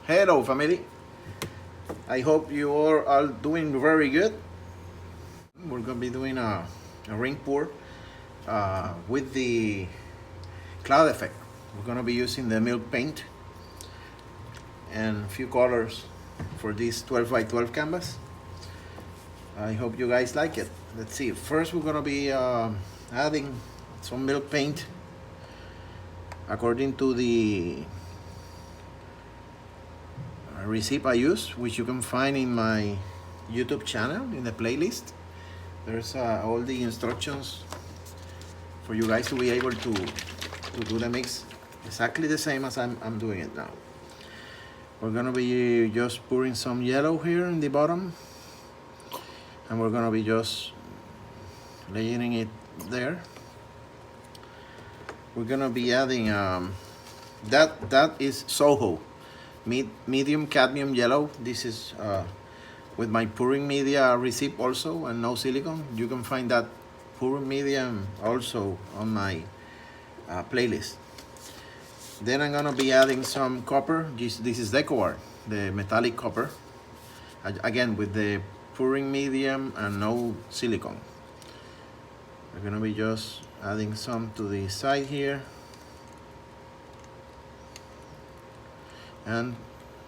Hello family, I hope you all are doing very good. We're gonna be doing a ring pour with the cloud effect. We're gonna be using the milk paint and a few colors for this 12 by 12 canvas. I hope you guys like it. Let's see, first we're gonna be adding some milk paint according to the recipe I use, which you can find in my YouTube channel in the playlist. There's all the instructions for you guys to be able to do the mix exactly the same as I'm doing it now. We're gonna be just pouring some yellow here in the bottom, and we're gonna be just layering it there. We're gonna be adding that is Soho medium cadmium yellow. This is with my pouring media recipe also, and no silicone. You can find that pouring medium also on my playlist. Then I'm gonna be adding some copper. This is FolkArt, the metallic copper, again with the pouring medium and no silicone. We're gonna be just adding some to the side here and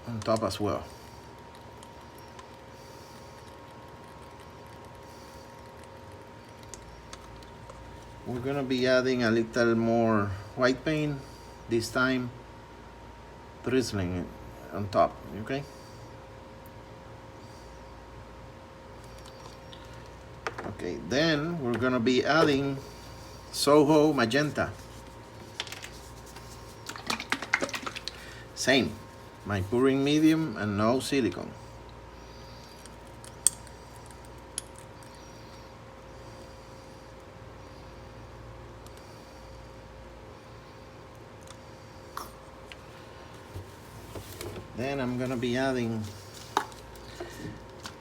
on top as well. We're gonna be adding a little more white paint, this time drizzling it on top, okay? Okay, then we're gonna be adding Soho magenta. Same, my pouring medium and no silicone. Then I'm gonna be adding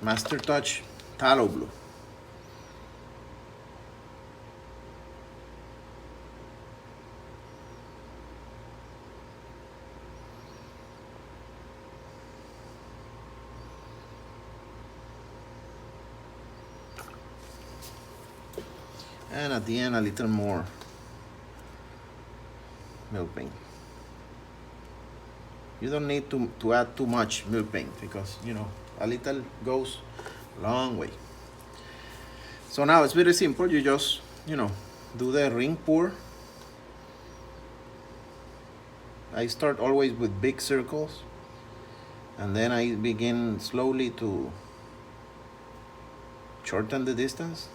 Master Touch Tallow Blue. And at the end, a little more milk paint. You don't need to add too much milk paint, because you know a little goes a long way. So now it's very simple. You just do the ring pour. I start always with big circles, and then I begin slowly to shorten the distance.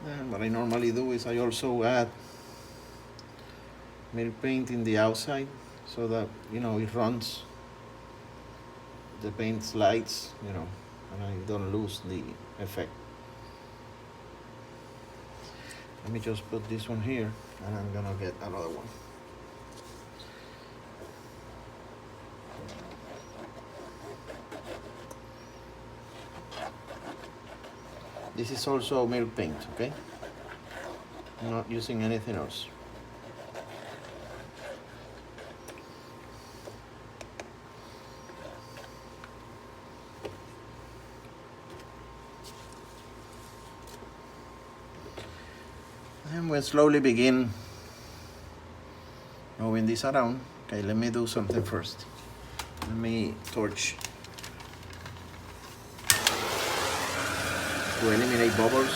And what I normally do is I also add milk paint in the outside, so that it runs, the paint slides, and I don't lose the effect. Let me just put this one here, and I'm gonna get another one. This is also milk paint, okay? I'm not using anything else. And we'll slowly begin moving this around. Okay, let me do something first. Let me torch to eliminate bubbles.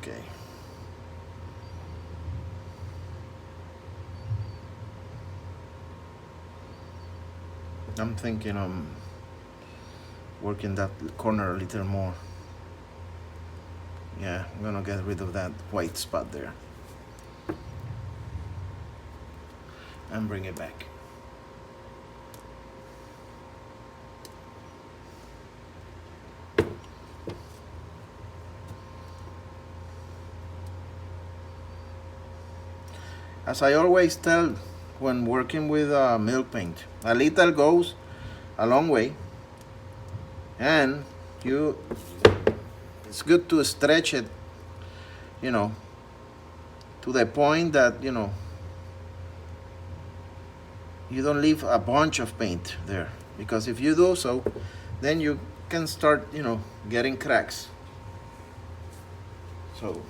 Okay. I'm thinking working that corner a little more. Yeah, I'm gonna get rid of that white spot there and bring it back. As I always tell when working with milk paint, a little goes a long way, and it's good to stretch it, you know, to the point that you don't leave a bunch of paint there, because if you do so, then you can start getting cracks. So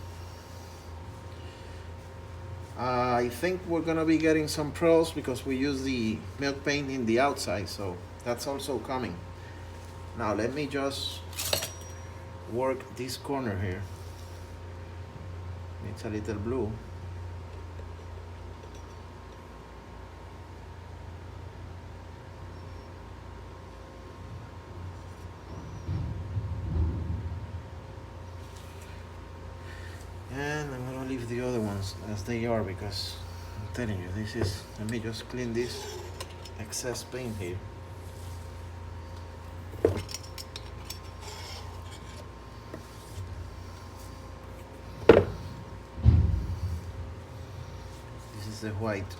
I think we're gonna be getting some pearls because we use the milk paint in the outside, so that's also coming. Now let me just work this corner here. It's a little blue. And I'm gonna leave the other ones as they are because I'm telling you, let me just clean this excess paint here. This is the white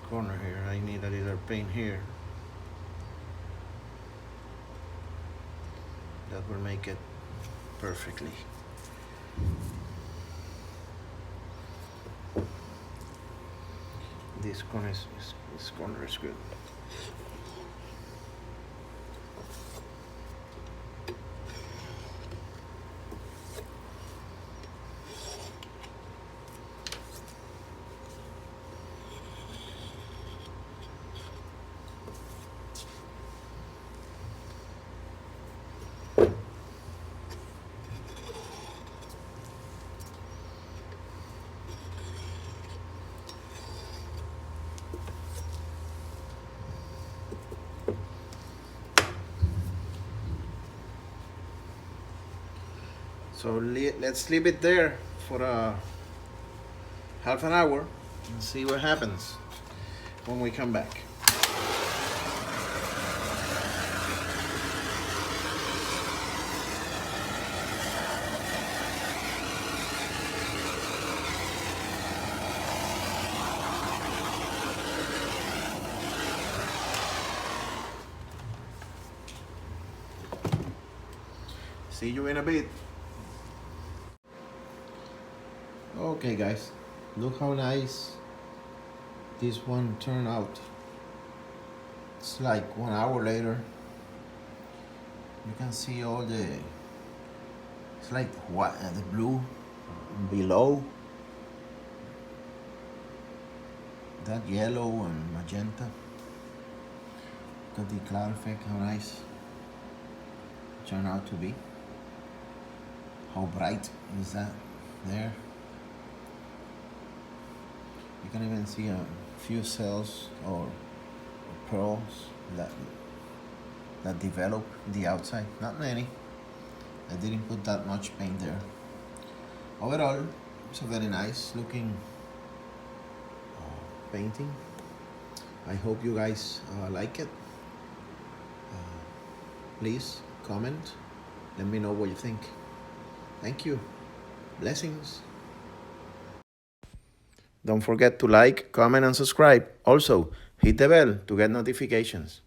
corner here. I need a little paint here. That will make it perfectly. This corner is good. So let's leave it there for half an hour and see what happens when we come back. See you in a bit. Okay guys, look how nice this one turned out. It's like 1 hour later. You can see all it's like what the blue below, that yellow and magenta. Look at the cloud effect, how nice it turned out to be. How bright is that there? You can even see a few cells or pearls that develop the outside. Not many. I didn't put that much paint there. Overall, it's a very nice looking painting. I hope you guys like it. Please comment. Let me know what you think. Thank you. Blessings. Don't forget to like, comment, and subscribe. Also, hit the bell to get notifications.